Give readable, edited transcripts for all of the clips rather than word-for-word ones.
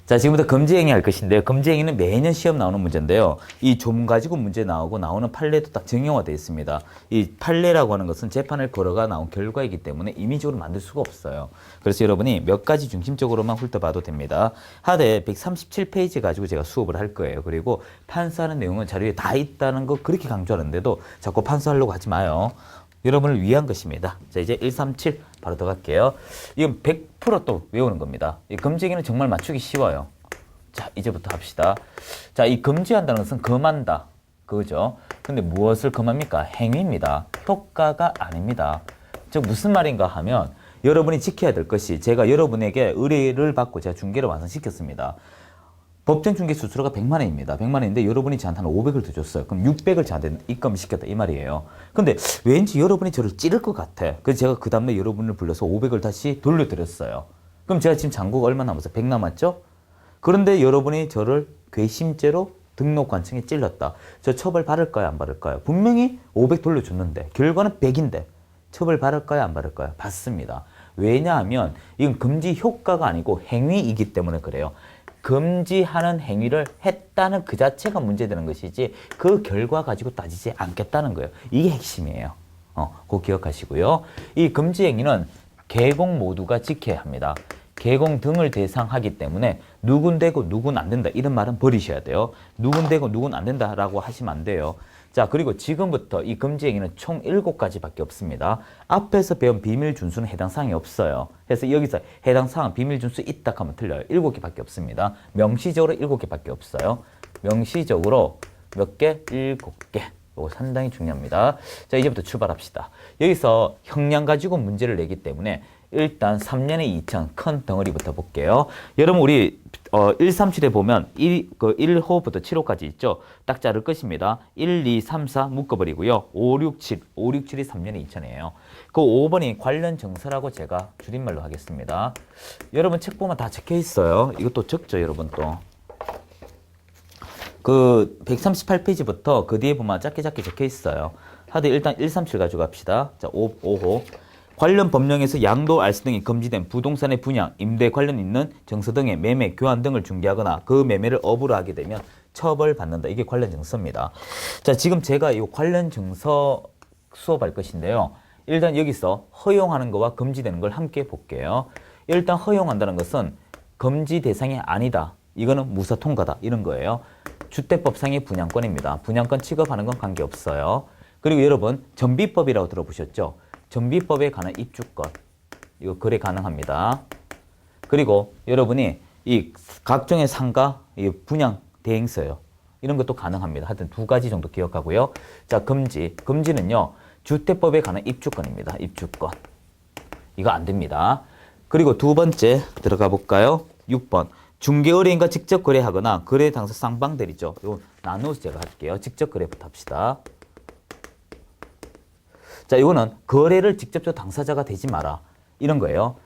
자, 지금부터 금지행위 할 것인데요. 금지행위는 매년 시험 나오는 문제인데요. 이 좀 가지고 문제 나오고 나오는 판례도 딱 정형화되어 있습니다. 이 판례라고 하는 것은 재판을 걸어가 나온 결과이기 때문에 임의적으로 만들 수가 없어요. 그래서 여러분이 몇 가지 중심적으로만 훑어봐도 됩니다. 하대 137페이지 가지고 제가 수업을 할 거예요. 그리고 판사하는 내용은 자료에 다 있다는 거 그렇게 강조하는데도 자꾸 판사하려고 하지 마요. 여러분을 위한 것입니다. 자, 이제 137 바로 들어갈게요. 이건 100%또 외우는 겁니다. 이 금지행위는 정말 맞추기 쉬워요. 자, 이제부터 합시다. 자, 이 금지한다는 것은 금한다. 그거죠. 근데 무엇을 금합니까? 행위입니다. 효과가 아닙니다. 즉, 무슨 말인가 하면 여러분이 지켜야 될 것이 제가 여러분에게 의뢰를 받고 제가 중개를 완성시켰습니다. 법정 중개 수수료가 100만 원입니다. 100만 원인데 여러분이 저한테 한 500을 더 줬어요. 그럼 600을 저한테 입금을 시켰다 이 말이에요. 근데 왠지 여러분이 저를 찌를 것 같아. 그래서 제가 그 다음날 여러분을 불러서 500을 다시 돌려드렸어요. 그럼 제가 지금 잔고가 얼마 남았어요? 100 남았죠? 그런데 여러분이 저를 괘씸죄로 등록관청에 찔렀다. 저 처벌 받을까요? 안 받을까요? 분명히 500 돌려줬는데 결과는 100인데 처벌 받을까요? 안 받을까요? 받습니다. 왜냐하면 이건 금지 효과가 아니고 행위이기 때문에 그래요. 금지하는 행위를 했다는 그 자체가 문제되는 것이지 그 결과 가지고 따지지 않겠다는 거예요. 이게 핵심이에요. 그거 기억하시고요. 이 금지 행위는 계공 모두가 지켜야 합니다. 계공 등을 대상하기 때문에 누군 되고 누군 안 된다 이런 말은 버리셔야 돼요. 누군 되고 누군 안 된다라고 하시면 안 돼요. 자, 그리고 지금부터 이 금지 행위는 총 7가지밖에 없습니다. 앞에서 배운 비밀 준수는 해당 사항이 없어요. 그래서 여기서 해당 사항 비밀 준수 있다 하면 틀려요. 7개밖에 없습니다. 명시적으로 7개밖에 없어요. 명시적으로 몇 개? 7개. 이거 상당히 중요합니다. 자, 이제부터 출발합시다. 여기서 형량 가지고 문제를 내기 때문에 일단 3년에 2천 큰 덩어리부터 볼게요. 여러분 우리 137에 보면 1호부터 7호까지 있죠. 딱 자를 것입니다. 1, 2, 3, 4 묶어버리고요. 5, 6, 7. 5, 6, 7이 3년에 2천이에요. 그 5번이 관련 정서라고 제가 줄임말로 하겠습니다. 여러분 책 보면 다 적혀 있어요. 이것도 적죠, 여러분 또. 그 138페이지부터 그 뒤에 보면 작게 적혀 있어요. 하되 일단 137 가지고 갑시다. 자, 5호. 관련 법령에서 양도, 알수 등이 금지된 부동산의 분양, 임대 관련 있는 정서 등의 매매, 교환 등을 중개하거나 그 매매를 업으로 하게 되면 처벌받는다. 이게 관련 정서입니다. 자, 지금 제가 이 관련 정서 수업할 것인데요. 일단 여기서 허용하는 것과 금지되는 걸 함께 볼게요. 일단 허용한다는 것은 금지 대상이 아니다. 이거는 무사 통과다. 이런 거예요. 주택법상의 분양권입니다. 분양권 취급하는 건 관계없어요. 그리고 여러분 전비법이라고 들어보셨죠? 전비법에 관한 입주권, 이거 거래 가능합니다. 그리고 여러분이 이 각종의 상가, 이 분양 대행서요. 이런 것도 가능합니다. 하여튼 2가지 정도 기억하고요. 자, 금지는요. 주택법에 관한 입주권입니다. 입주권. 이거 안 됩니다. 그리고 2번째 들어가 볼까요? 6번. 중개의뢰인과 직접 거래하거나 거래 당사 쌍방대리죠. 이거 나누어서 제가 할게요. 직접 거래부터 합시다. 자, 이거는 거래를 직접적 당사자가 되지 마라. 이런 거예요.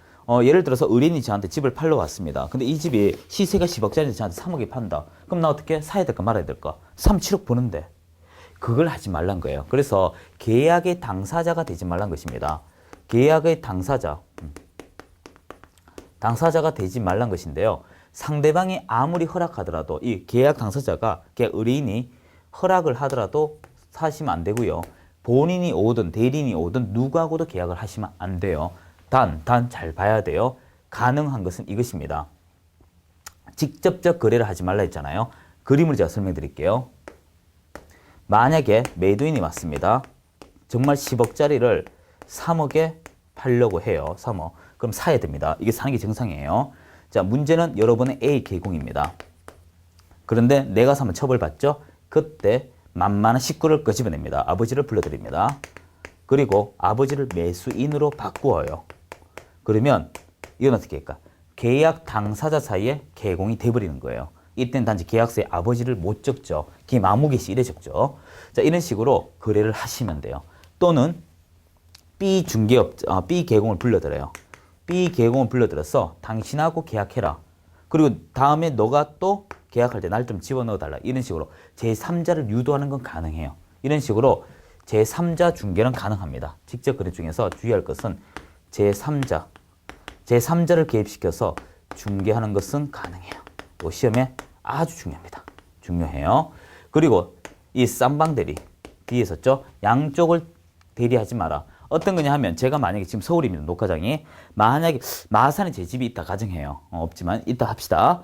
예를 들어서 의뢰인이 저한테 집을 팔러 왔습니다. 근데 이 집이 시세가 10억짜리인데 저한테 3억에 판다. 그럼 나 어떻게 사야 될까 말아야 될까? 3, 7억 버는데. 그걸 하지 말란 거예요. 그래서 계약의 당사자가 되지 말란 것입니다. 계약의 당사자가 되지 말란 것인데요. 상대방이 아무리 허락하더라도 이 계약 당사자가 의뢰인이 허락을 하더라도 사시면 안 되고요. 본인이 오든 대리인이 오든 누구하고도 계약을 하시면 안 돼요. 단 잘 봐야 돼요. 가능한 것은 이것입니다. 직접적 거래를 하지 말라 했잖아요. 그림을 제가 설명드릴게요. 만약에 매도인이 왔습니다. 정말 10억짜리를 3억에 팔려고 해요. 3억. 그럼 사야 됩니다. 이게 사는 게 정상이에요. 자, 문제는 여러분의 A 계공입니다. 그런데 내가 사면 처벌받죠? 그때 만만한 식구를 끄집어냅니다. 아버지를 불러드립니다. 그리고 아버지를 매수인으로 바꾸어요. 그러면 이건 어떻게 할까? 계약 당사자 사이에 계공이 돼버리는 거예요. 이때는 단지 계약서에 아버지를 못 적죠. 김아무개씨 이래 적죠. 자, 이런 식으로 거래를 하시면 돼요. 또는 B 계공을 불러들어요. B 계공을 불러들어서 당신하고 계약해라. 그리고 다음에 너가 또 계약할 때 날 좀 집어넣어 달라. 이런 식으로 제3자를 유도하는 건 가능해요. 이런 식으로 제3자 중개는 가능합니다. 직접 거래 중에서 주의할 것은 제3자를 개입시켜서 중개하는 것은 가능해요. 또 시험에 아주 중요합니다. 중요해요. 그리고 이 쌍방 대리 뒤에 있었죠. 양쪽을 대리하지 마라. 어떤 거냐 하면 제가 만약에 지금 서울입니다. 녹화장이. 만약에 마산에 제 집이 있다 가정해요. 없지만 있다 합시다.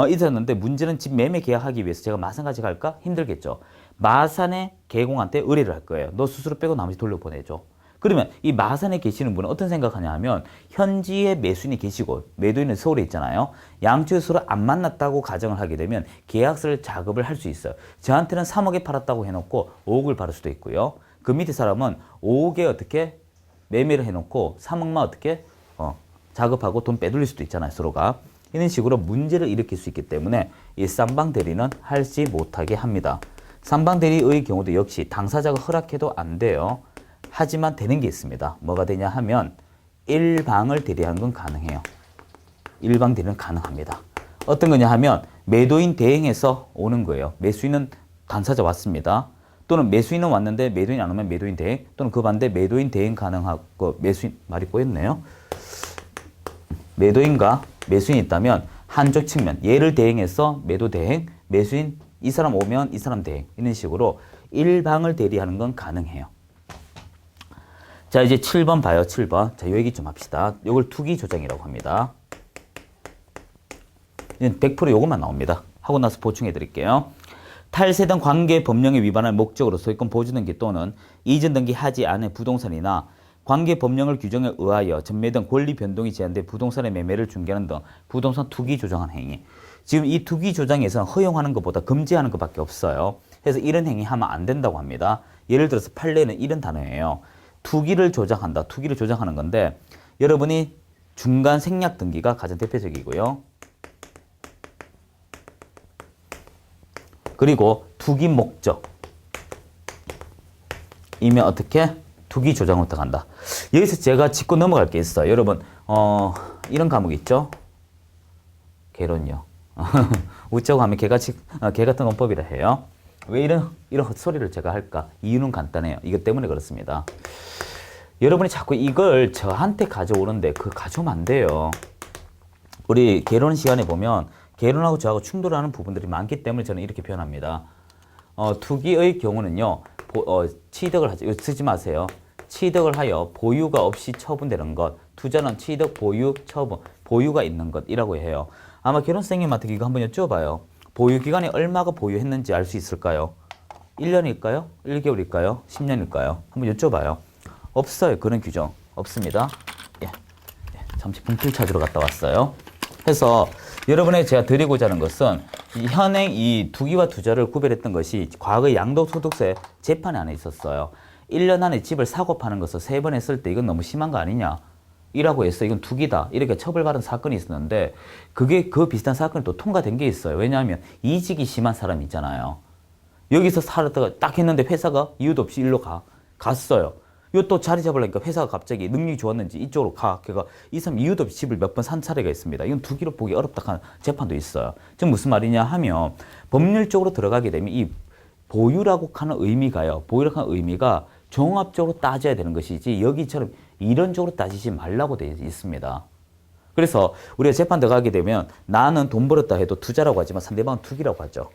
있었는데 문제는 집 매매 계약하기 위해서 제가 마산까지 갈까? 힘들겠죠. 마산에 개공한테 의뢰를 할 거예요. 너 수수료 빼고 나머지 돌려보내줘. 그러면 이 마산에 계시는 분은 어떤 생각하냐 하면 현지에 매수인이 계시고 매도인은 서울에 있잖아요. 양쪽에서 서로 안 만났다고 가정을 하게 되면 계약서를 작업을 할 수 있어요. 저한테는 3억에 팔았다고 해놓고 5억을 받을 수도 있고요. 그 밑에 사람은 5억에 어떻게 매매를 해놓고 3억만 어떻게 작업하고 돈 빼돌릴 수도 있잖아요. 서로가. 이런 식으로 문제를 일으킬 수 있기 때문에 이 쌍방 대리는 하지 못하게 합니다. 쌍방 대리의 경우도 역시 당사자가 허락해도 안 돼요. 하지만 되는 게 있습니다. 뭐가 되냐 하면 일방을 대리하는 건 가능해요. 일방 대리는 가능합니다. 어떤 거냐 하면 매도인 대행해서 오는 거예요. 매수인은 당사자 왔습니다. 또는 매수인은 왔는데 매도인 안 오면 매도인 대행, 또는 그 반대 매도인 대행 가능하고 매수인 말이 꼬였네요. 매도인과 매수인이 있다면 한쪽 측면 얘를 대행해서 매도 대행, 매수인 이 사람 오면 이 사람 대행 이런 식으로 일방을 대리하는 건 가능해요. 자, 이제 7번 봐요. 7번. 자, 요 얘기 좀 합시다. 요걸 투기 조장이라고 합니다. 100% 요것만 나옵니다. 하고 나서 보충해 드릴게요. 탈세 등 관계 법령에 위반할 목적으로 소유권 보조 등기 또는 이전 등기하지 않은 부동산이나 관계 법령을 규정에 의하여 전매 등 권리 변동이 제한된 부동산의 매매를 중개하는 등 부동산 투기 조장한 행위. 지금 이 투기 조장에서는 허용하는 것보다 금지하는 것밖에 없어요. 그래서 이런 행위 하면 안 된다고 합니다. 예를 들어서 판례는 이런 단어예요. 투기를 조장한다. 투기를 조장하는 건데 여러분이 중간 생략 등기가 가장 대표적이고요. 그리고 투기 목적 이면 어떻게? 투기 조장을 들어간다. 여기서 제가 짚고 넘어갈 게 있어요. 여러분 이런 과목 있죠? 개론요. 우쩌고 하면 개 같은 논법이라 해요. 왜 이런 헛소리를 제가 할까? 이유는 간단해요. 이것 때문에 그렇습니다. 여러분이 자꾸 이걸 저한테 가져오는데 가져오면 안 돼요. 우리 개론 시간에 보면 개론하고 저하고 충돌하는 부분들이 많기 때문에 저는 이렇게 표현합니다. 투기의 경우는요. 취득을 하죠. 이거 쓰지 마세요. 취득을 하여 보유가 없이 처분되는 것. 투자는 취득, 보유, 처분. 보유가 있는 것이라고 해요. 아마 개론 선생님한테 이거 한번 여쭤봐요. 보유 기간이 얼마가 보유했는지 알 수 있을까요? 1년일까요? 1개월일까요? 10년일까요? 한번 여쭤봐요. 없어요. 그런 규정. 없습니다. 잠시 분필 찾으러 갔다 왔어요. 그래서 여러분의 제가 드리고자 하는 것은 현행 이 투기와 투자를 구별했던 것이 과거 양도소득세 재판에 안에 있었어요. 1년 안에 집을 사고 파는 것을 3번 했을 때 이건 너무 심한 거 아니냐? 이라고 해서 이건 투기다. 이렇게 처벌받은 사건이 있었는데 그게 그 비슷한 사건이 또 통과된 게 있어요. 왜냐하면 이직이 심한 사람이 있잖아요. 여기서 살았다가 딱 했는데 회사가 이유도 없이 일로 갔어요. 요 또 자리 잡으려니까 회사가 갑자기 능력이 좋았는지 이쪽으로 가. 그러니까 이 사람 이유도 없이 집을 몇 번 산 사례가 있습니다. 이건 투기로 보기 어렵다 하는 재판도 있어요. 지금 무슨 말이냐 하면 법률적으로 들어가게 되면 이 보유라고 하는 의미가요. 보유라고 하는 의미가 종합적으로 따져야 되는 것이지 여기처럼 이론적으로 따지지 말라고 되어 있습니다. 그래서 우리가 재판 들어가게 되면 나는 돈 벌었다 해도 투자라고 하지만 상대방은 투기라고 하죠.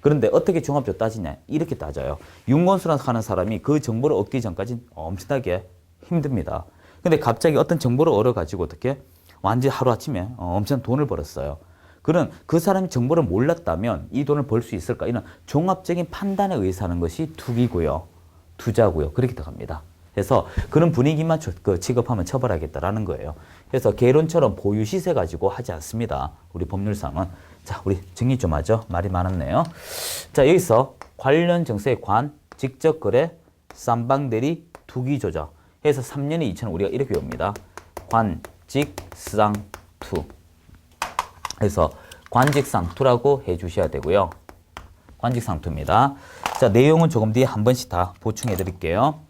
그런데 어떻게 종합적으로 따지냐? 이렇게 따져요. 윤건수라고 하는 사람이 그 정보를 얻기 전까지 엄청나게 힘듭니다. 근데 갑자기 어떤 정보를 얻어가지고 어떻게 완전히 하루아침에 엄청난 돈을 벌었어요. 그런 그 사람이 정보를 몰랐다면 이 돈을 벌 수 있을까? 이런 종합적인 판단에 의해서 하는 것이 투기고요. 투자고요. 그렇게 들어갑니다. 그래서 그런 분위기만 취급하면 처벌하겠다라는 거예요. 그래서 개론처럼 보유 시세 가지고 하지 않습니다. 우리 법률상은. 자, 우리 정리 좀 하죠. 말이 많았네요. 자, 여기서 관련 정세의 관, 직접 거래, 쌍방대리, 투기조작 해서 3년의 2천을 우리가 이렇게 외웁니다. 관직상투. 그래서 관직상투라고 해주셔야 되고요. 관직상투입니다. 자, 내용은 조금 뒤에 한 번씩 다 보충해 드릴게요.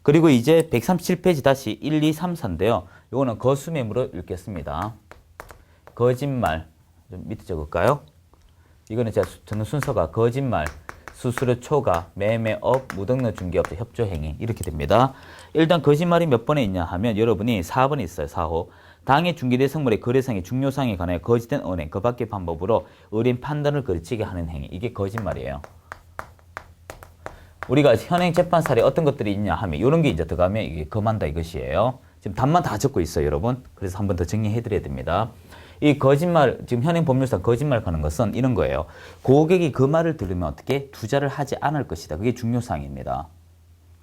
그리고 이제 137페이지 다시 1, 2, 3, 4인데요. 요거는 거수매물로 읽겠습니다. 거짓말. 좀 밑에 적을까요? 이거는 제가 저는 순서가 거짓말, 수수료 초과, 매매업, 무등록 중개업자 협조행위 이렇게 됩니다. 일단 거짓말이 몇 번에 있냐 하면 여러분이 4번에 있어요. 4호. 당해 중개대 성물의 거래상의 중요사항에 관하여 거짓된 언행, 그 밖의 방법으로 의뢰인 판단을 거치게 하는 행위. 이게 거짓말이에요. 우리가 현행 재판 사례 어떤 것들이 있냐 하면 이런 게 이제 들어가면 이게 금한다 이것이에요. 지금 답만 다 적고 있어요, 여러분. 그래서 한 번 더 정리해 드려야 됩니다. 이 거짓말, 지금 현행 법률상 거짓말 하는 것은 이런 거예요. 고객이 그 말을 들으면 어떻게 투자를 하지 않을 것이다. 그게 중요사항입니다.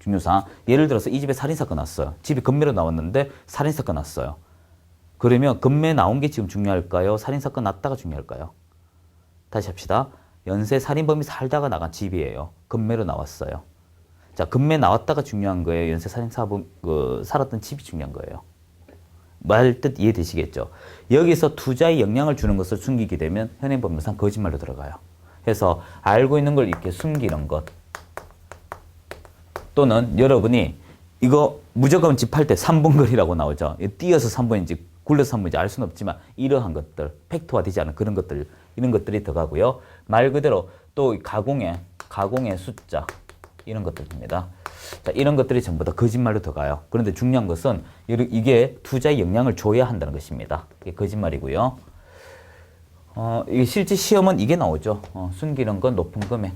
중요사항. 예를 들어서 이 집에 살인사건 났어요. 집이 금매로 나왔는데 살인사건 났어요. 그러면 금매 나온 게 지금 중요할까요? 살인사건 났다가 중요할까요? 다시 합시다. 연쇄 살인범이 살다가 나간 집이에요. 금매로 나왔어요. 자, 금매 나왔다가 중요한 거예요. 연쇄 살인사범 살았던 집이 중요한 거예요. 말 뜻 이해되시겠죠? 여기서 투자에 영향을 주는 것을 숨기게 되면 현행법률상 거짓말로 들어가요. 그래서 알고 있는 걸 이렇게 숨기는 것, 또는 여러분이 이거 무조건 집 팔 때 3분 거리라고 나오죠. 뛰어서 3분인지 굴려서 3분인지 알 수는 없지만 이러한 것들, 팩트화되지 않은 그런 것들, 이런 것들이 들어가고요. 말 그대로 또 가공의 숫자, 이런 것들입니다. 자, 이런 것들이 전부 다 거짓말로 들어가요. 그런데 중요한 것은 이게 투자에 영향을 줘야 한다는 것입니다. 이게 거짓말이고요. 이게 실제 시험은 이게 나오죠. 숨기는 건 높은 금액.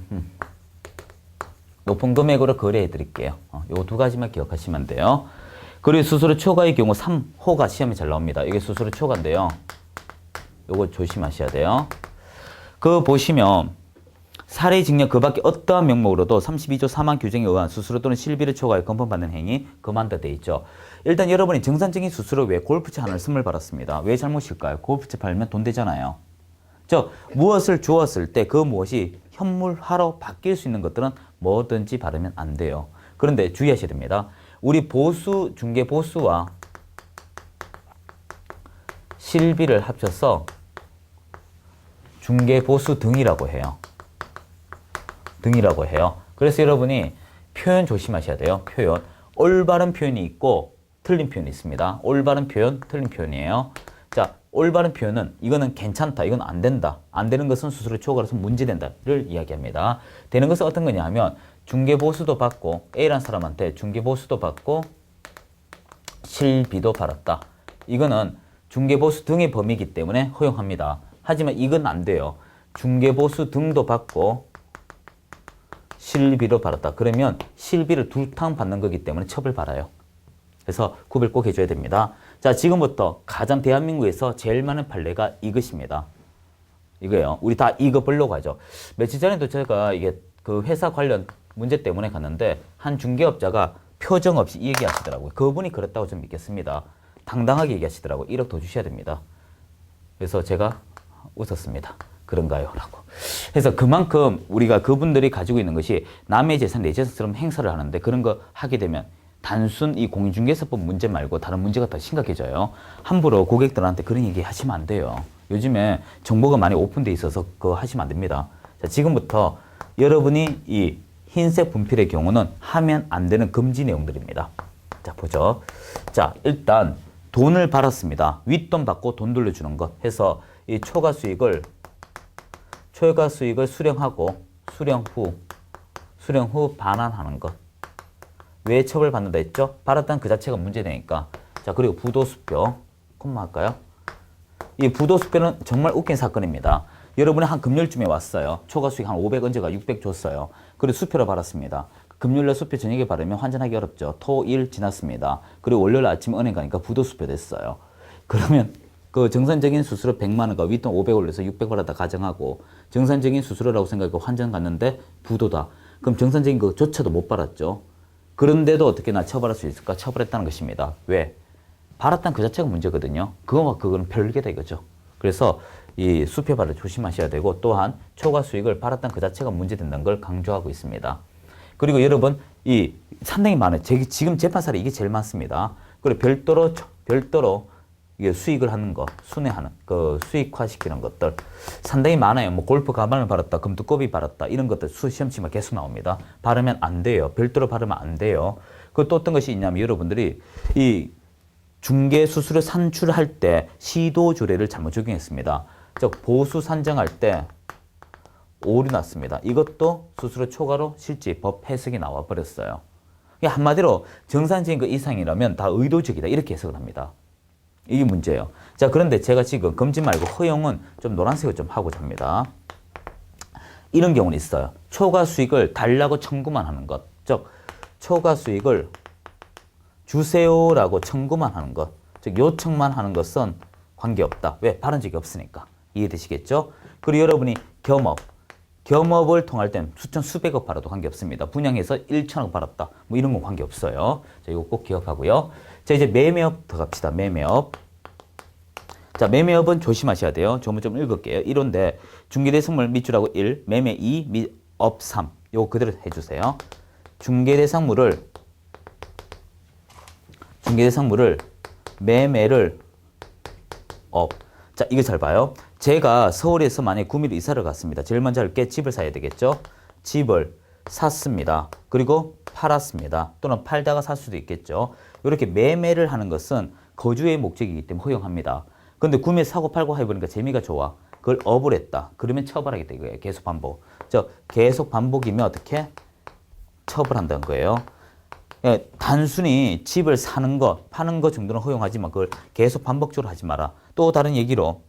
높은 금액으로 거래해 드릴게요. 요 두 가지만 기억하시면 돼요. 그리고 수수료 초과의 경우 3호가 시험에 잘 나옵니다. 이게 수수료 초과인데요. 요거 조심하셔야 돼요. 그거 보시면 사례 증명 그 밖에 어떠한 명목으로도 32조 4만 규정에 의한 수수료 또는 실비를 초과해 건pon받는 행위 금한다 돼 있죠. 일단 여러분이 정상적인 수수료 외에 골프채 하나를 선물 받았습니다. 왜 잘못일까요? 골프채 팔면 돈 되잖아요. 무엇을 주었을 때 그 무엇이 현물화로 바뀔 수 있는 것들은 뭐든지 받으면 안 돼요. 그런데 주의하셔야 됩니다. 우리 보수, 중개 보수와 실비를 합쳐서 중개 보수 등이라고 해요. 등이라고 해요. 그래서 여러분이 표현 조심하셔야 돼요. 표현. 올바른 표현이 있고 틀린 표현이 있습니다. 올바른 표현, 틀린 표현이에요. 자, 올바른 표현은 이거는 괜찮다, 이건 안 된다. 안 되는 것은 수수료 초과라서 문제된다를 이야기합니다. 되는 것은 어떤 거냐 하면 중개보수도 받고 A라는 사람한테 중개보수도 받고 실비도 받았다. 이거는 중개보수 등의 범위이기 때문에 허용합니다. 하지만 이건 안 돼요. 중개보수 등도 받고 실비로 받았다. 그러면 실비를 둘탕 받는 거기 때문에 처벌받아요. 그래서 구별 꼭 해줘야 됩니다. 자, 지금부터 가장 대한민국에서 제일 많은 판례가 이것입니다. 이거예요. 우리 다 이거 보려고 하죠. 며칠 전에도 제가 이게 그 회사 관련 문제 때문에 갔는데 한 중개업자가 표정 없이 얘기하시더라고요. 그분이 그랬다고 좀 믿겠습니다. 당당하게 얘기하시더라고요. 1억 더 주셔야 됩니다. 그래서 제가 웃었습니다. 그런가요? 라고. 그래서 그만큼 우리가 그분들이 가지고 있는 것이 남의 재산, 내 재산처럼 행사를 하는데 그런 거 하게 되면 단순 이 공인중개사법 문제 말고 다른 문제가 더 심각해져요. 함부로 고객들한테 그런 얘기 하시면 안 돼요. 요즘에 정보가 많이 오픈돼 있어서 그거 하시면 안 됩니다. 자, 지금부터 여러분이 이 흰색 분필의 경우는 하면 안 되는 금지 내용들입니다. 자, 보죠. 자, 일단 돈을 받았습니다. 윗돈 받고 돈 돌려주는 것 해서 이 초과 수익을 수령하고 수령 후 반환하는 것. 왜 처벌받는다 했죠? 받았다는 그 자체가 문제되니까. 자, 그리고 부도수표. 콤마 할까요? 이 부도수표는 정말 웃긴 사건입니다. 여러분이 한 금요일쯤에 왔어요. 초과 수익 한 500 언제가 600 줬어요. 그리고 수표로 받았습니다. 금요일날 수표 저녁에 받으면 환전하기 어렵죠. 토, 일 지났습니다. 그리고 월요일 아침에 은행 가니까 부도수표 됐어요. 그러면 그 정상적인 수수료 100만 원과 윗돈 500 올려서 600 받았다 가정하고 정상적인 수수료라고 생각하고 환전 갔는데 부도다. 그럼 정상적인 거조차도 못 받았죠. 그런데도 어떻게 나 처벌할 수 있을까? 처벌했다는 것입니다. 왜? 받았다는 그 자체가 문제거든요. 그거와 그거는 별개다 이거죠. 그래서 이 수표발을 조심하셔야 되고 또한 초과 수익을 받았다는 그 자체가 문제된다는 걸 강조하고 있습니다. 그리고 여러분 이 상당히 많아요. 지금 재판 사례 이게 제일 많습니다. 그리고 별도로 이게 수익을 하는 거, 순회하는 그 수익화시키는 것들 상당히 많아요. 뭐 골프 가방을 받았다, 금두꺼비 받았다 이런 것들 시험치마 계속 나옵니다. 바르면 안 돼요. 별도로 바르면 안 돼요. 그 또 어떤 것이 있냐면 여러분들이 이 중개 수수료 산출할 때 시도 조례를 잘못 적용했습니다. 즉 보수 산정할 때 오류 났습니다. 이것도 수수료 초과로 실제 법 해석이 나와 버렸어요. 한마디로 정상적인 그 이상이라면 다 의도적이다 이렇게 해석을 합니다. 이게 문제예요. 자, 그런데 제가 지금 금지 말고 허용은 좀 노란색을 좀 하고자 합니다. 이런 경우는 있어요. 초과 수익을 달라고 청구만 하는 것. 즉, 초과 수익을 주세요라고 청구만 하는 것. 즉, 요청만 하는 것은 관계없다. 왜? 받은 적이 없으니까. 이해되시겠죠? 그리고 여러분이 겸업을 통할 땐 수천 수백억 받아도 관계없습니다. 분양해서 1천억 받았다. 뭐 이런 건 관계없어요. 자, 이거 꼭 기억하고요. 자, 이제 매매업 들어갑시다. 매매업. 자, 매매업은 조심하셔야 돼요. 조문 좀 읽을게요. 1호인데 중개대상물 밑줄하고 1, 매매 2, 업 3. 요거 그대로 해주세요. 중개대상물을 매매를 업. 자, 이거 잘 봐요. 제가 서울에서 만약에 구미로 이사를 갔습니다. 제일 먼저 할 게 집을 사야 되겠죠. 집을 샀습니다. 그리고 팔았습니다. 또는 팔다가 살 수도 있겠죠. 이렇게 매매를 하는 것은 거주의 목적이기 때문에 허용합니다. 근데 구매 사고 팔고 해보니까 재미가 좋아. 그걸 업을 했다. 그러면 처벌하겠다 이거예요. 계속 반복. 계속 반복이면 어떻게? 처벌한다는 거예요. 예, 단순히 집을 사는 거, 파는 거 정도는 허용하지만 그걸 계속 반복적으로 하지 마라. 또 다른 얘기로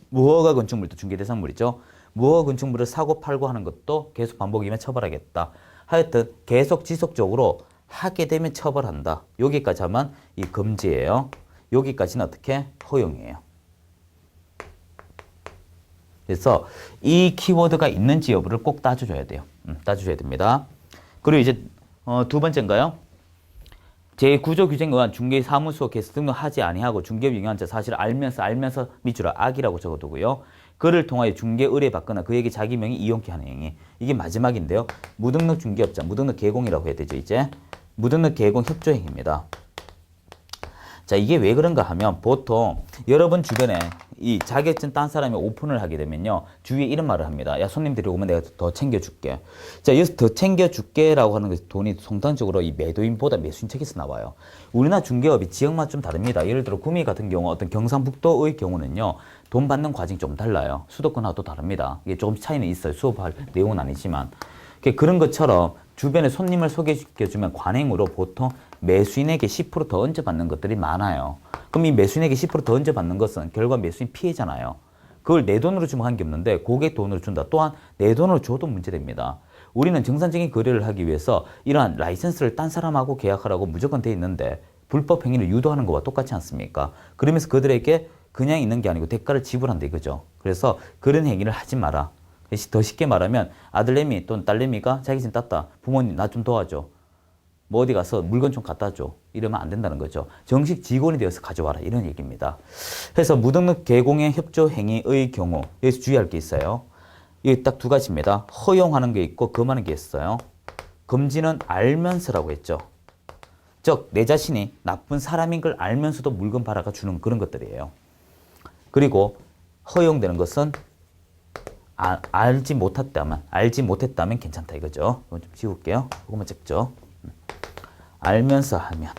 무허가 건축물도 중개대상물이죠. 무허가 건축물을 사고 팔고 하는 것도 계속 반복이면 처벌하겠다. 하여튼 계속 지속적으로 하게 되면 처벌한다. 여기까지 하면 이 금지예요. 여기까지는 어떻게? 허용이에요. 그래서 이 키워드가 있는지 여부를 꼭 따져줘야 돼요. 따져줘야 됩니다. 그리고 이제 두 번째인가요? 제9조 규정에 의한 중개사무소 개수 등록하지 아니하고 중개업 영향자 사실을 알면서 밑줄을 악이라고 적어두고요. 그를 통하여 중개 의뢰받거나 그에게 자기 명의 이용케 하는 행위. 이게 마지막인데요. 무등록 중개업자, 무등록 개공이라고 해야 되죠, 이제. 무등록 개공 협조행위입니다. 자, 이게 왜 그런가 하면 보통 여러분 주변에 이 자격증 딴 사람이 오픈을 하게 되면요. 주위에 이런 말을 합니다. 야, 손님들이 오면 내가 더 챙겨줄게. 자, 여기서 더 챙겨줄게 라고 하는 것이 돈이 통상적으로 이 매도인보다 매수인 측에서 나와요. 우리나라 중개업이 지역마다 좀 다릅니다. 예를 들어 구미 같은 경우 어떤 경상북도의 경우는요. 돈 받는 과정이 좀 달라요. 수도권하고도 다릅니다. 이게 조금 차이는 있어요. 수업할 내용은 아니지만. 그런 것처럼 주변에 손님을 소개시켜주면 관행으로 보통 매수인에게 10% 더 얹어받는 것들이 많아요. 그럼 이 매수인에게 10% 더 얹어받는 것은 결과 매수인 피해잖아요. 그걸 내 돈으로 주면 한 게 없는데 고객 돈으로 준다. 또한 내 돈으로 줘도 문제됩니다. 우리는 정상적인 거래를 하기 위해서 이러한 라이센스를 딴 사람하고 계약하라고 무조건 돼 있는데 불법 행위를 유도하는 것과 똑같지 않습니까? 그러면서 그들에게 그냥 있는 게 아니고 대가를 지불한다 이거죠. 그래서 그런 행위를 하지 마라. 더 쉽게 말하면 아들내미 또는 딸내미가 자기 집 땄다. 부모님 나 좀 도와줘. 뭐 어디 가서 물건 좀 갖다 줘. 이러면 안 된다는 거죠. 정식 직원이 되어서 가져와라. 이런 얘기입니다. 그래서 무등록 개공의 협조 행위의 경우 여기서 주의할 게 있어요. 이게 딱 두 가지입니다. 허용하는 게 있고 금하는 게 있어요. 금지는 알면서라고 했죠. 즉 내 자신이 나쁜 사람인 걸 알면서도 물건 팔아가 주는 그런 것들이에요. 그리고 허용되는 것은 알지 못했다면 괜찮다 이거죠. 이거 좀 지울게요. 이거만 찍죠. 알면서 하면.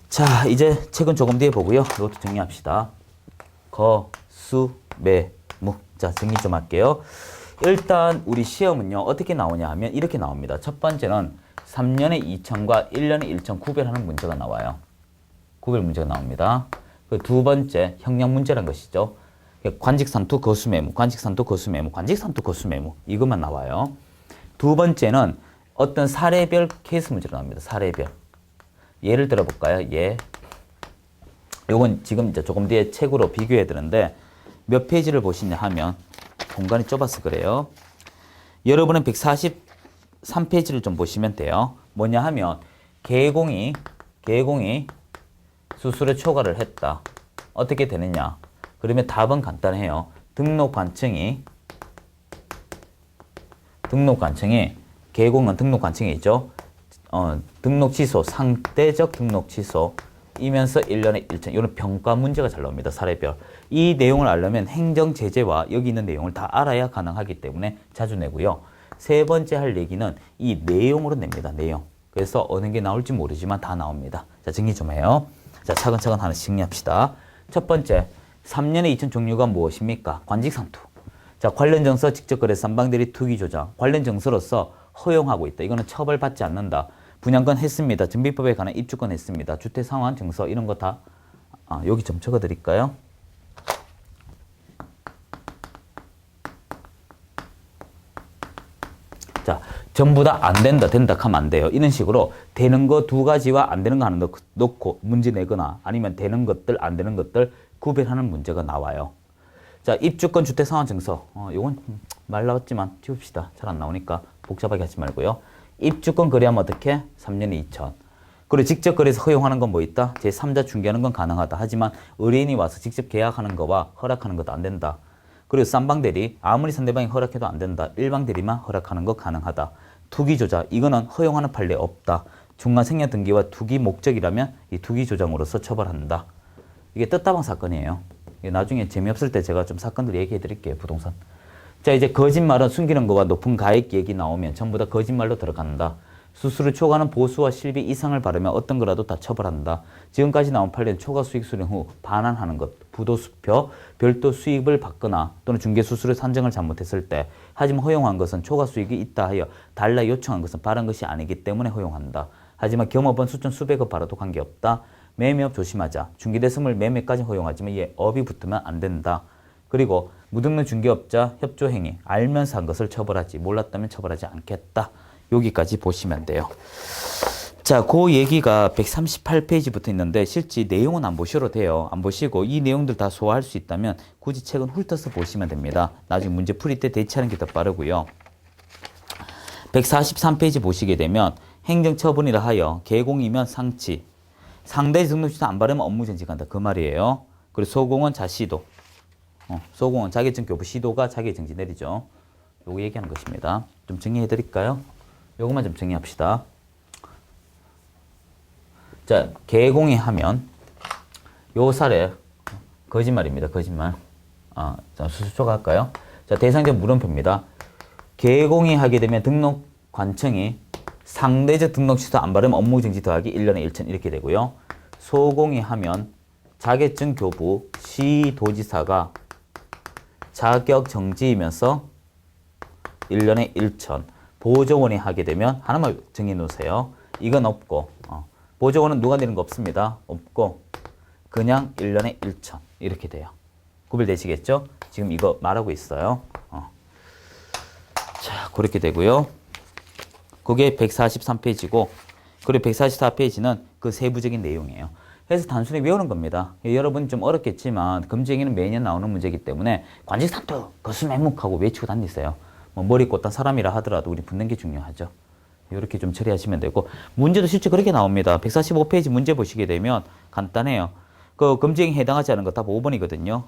자, 이제 책은 조금 뒤에 보고요. 이것도 정리합시다. 거, 수, 매, 무. 자, 정리 좀 할게요. 일단 우리 시험은요. 어떻게 나오냐 하면 이렇게 나옵니다. 첫 번째는 3년에 2천과 1년에 1천 구별하는 문제가 나와요. 구별 문제가 나옵니다. 그 두 번째 형량 문제란 것이죠. 관직상투 거수매무, 관직상투 거수매무, 관직상투 거수매무 이것만 나와요. 두 번째는 어떤 사례별 케이스 문제로 나옵니다. 사례별. 예를 들어 볼까요? 예. 요건 지금 이제 조금 뒤에 책으로 비교해 드는데 몇 페이지를 보시냐 하면 공간이 좁아서 그래요. 여러분은 143페이지를 좀 보시면 돼요. 뭐냐 하면 개공이 수수료 초과를 했다. 어떻게 되느냐? 그러면 답은 간단해요. 등록 관청이 개공은 등록 관청이 있죠. 등록 취소, 상대적 등록 취소이면서 1년에 1천. 이런 평가 문제가 잘 나옵니다. 사례별. 이 내용을 알려면 행정 제재와 여기 있는 내용을 다 알아야 가능하기 때문에 자주 내고요. 세 번째 할 얘기는 이 내용으로 냅니다. 내용. 그래서 어느 게 나올지 모르지만 다 나옵니다. 자, 정리 좀 해요. 자, 차근차근 하나씩 정리합시다. 첫 번째, 3년에 2천 종류가 무엇입니까? 관직상투. 자, 관련 정서, 직접 거래, 쌍방대리, 투기 조작. 관련 정서로서 허용하고 있다. 이거는 처벌받지 않는다. 분양권 했습니다. 정비법에 관한 입주권 했습니다. 주택 상환 정서 이런 거 다 여기 좀 적어 드릴까요? 자, 전부 다 안 된다, 된다 하면 안 돼요. 이런 식으로 되는 거 두 가지와 안 되는 거 하나 놓고 문제 내거나 아니면 되는 것들, 안 되는 것들 구별하는 문제가 나와요. 자, 입주권 주택 상환 증서. 요건 말 나왔지만 지웁시다. 잘 안 나오니까 복잡하게 하지 말고요. 입주권 거래하면 어떻게? 3년에 2천. 그리고 직접 거래에서 허용하는 건 뭐 있다? 제3자 중개하는 건 가능하다. 하지만 의뢰인이 와서 직접 계약하는 거와 허락하는 것도 안 된다. 그리고 쌍방대리, 아무리 상대방이 허락해도 안 된다. 일방대리만 허락하는 거 가능하다. 투기 조작, 이거는 허용하는 판례 없다. 중간 생략 등기와 투기 목적이라면 이 투기 조작으로서 처벌한다. 이게 뜻다방 사건이에요. 나중에 재미없을 때 제가 좀 사건들 얘기해 드릴게요. 부동산. 자, 이제 거짓말은 숨기는 거와 높은 가액 얘기 나오면 전부 다 거짓말로 들어간다. 수수료 초과는 보수와 실비 이상을 바르면 어떤 거라도 다 처벌한다. 지금까지 나온 판례는 초과 수익 수령 후 반환하는 것, 부도수표, 별도 수익을 받거나 또는 중개수수료 산정을 잘못했을 때, 하지만 허용한 것은 초과 수익이 있다 하여 달라 요청한 것은 바른 것이 아니기 때문에 허용한다. 하지만 겸업은 수천 수백억 벌어도 관계없다. 매매업 조심하자. 중개대금을 매매까지 허용하지만 이에 업이 붙으면 안 된다. 그리고 무등록 중개업자 협조행위, 알면서 한 것을 처벌하지, 몰랐다면 처벌하지 않겠다. 여기까지 보시면 돼요. 자, 그 얘기가 138페이지부터 있는데 실제 내용은 안 보셔도 돼요. 안 보시고 이 내용들 다 소화할 수 있다면 굳이 책은 훑어서 보시면 됩니다. 나중에 문제 풀이 때 대체하는 게 더 빠르고요. 143페이지 보시게 되면 행정처분이라 하여 개공이면 상치, 상대 등록시도 안 바르면 업무정지간다. 그 말이에요. 그리고 소공은 자시도, 소공은 자격증 교부 시도가 자격정지 내리죠. 요거 얘기하는 것입니다. 좀 정리해 드릴까요? 요것만 좀 정리합시다. 자, 개공이 하면 요 사례 거짓말입니다. 거짓말. 자, 수수초가 할까요? 자, 대상적 물음표입니다. 개공이 하게 되면 등록 관청이 상대적 등록 취소 안 바르면 업무 정지 더하기 1년에 1천 이렇게 되고요. 소공이 하면 자격증 교부 시도지사가 자격 정지이면서 1년에 1천. 보조원이 하게 되면 하나만 정해 놓으세요. 이건 없고, 보조원은 누가 내는 거 없습니다. 없고 그냥 1년에 1천 이렇게 돼요. 구별되시겠죠? 지금 이거 말하고 있어요. 자, 그렇게 되고요. 그게 143페이지고, 그리고 144페이지는 그 세부적인 내용이에요. 그래서 단순히 외우는 겁니다. 여러분 좀 어렵겠지만 금지행위는 매년 나오는 문제이기 때문에 관직상투 거수맹목하고 외치고 다니세요. 뭐 머리 꽂던 사람이라 하더라도 우리 붙는 게 중요하죠. 이렇게 좀 처리하시면 되고, 문제도 실제 그렇게 나옵니다. 145페이지 문제 보시게 되면 간단해요. 그 금지행위 해당하지 않은 거 답 5번이거든요.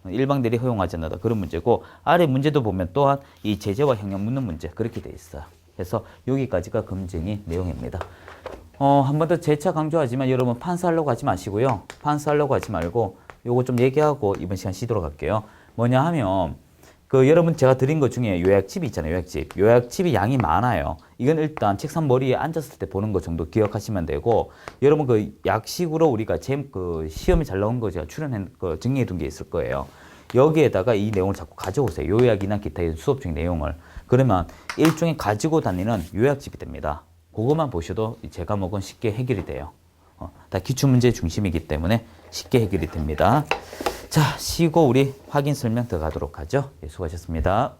일방대리 허용하지 않는다. 그런 문제고, 아래 문제도 보면 또한 이 제재와 형량 묻는 문제 그렇게 돼 있어요. 그래서 여기까지가 금지행위 내용입니다. 한 번 더 재차 강조하지만 여러분 판사하려고 하지 마시고요. 판사하려고 하지 말고 요거 좀 얘기하고 이번 시간 쉬도록 할게요. 뭐냐 하면 여러분 제가 드린 것 중에 요약집이 있잖아요. 요약집. 요약집이 양이 많아요. 이건 일단 책상 머리에 앉았을 때 보는 것 정도 기억하시면 되고, 여러분 약식으로 우리가 시험이 잘 나온 거 제가 정리해 둔 게 있을 거예요. 여기에다가 이 내용을 자꾸 가져오세요. 요약이나 기타 수업 중의 내용을. 그러면 일종의 가지고 다니는 요약집이 됩니다. 그것만 보셔도 제 과목은 쉽게 해결이 돼요. 다 기출문제 중심이기 때문에 쉽게 해결이 됩니다. 자, 쉬고 우리 확인 설명 들어가도록 하죠. 예, 수고하셨습니다.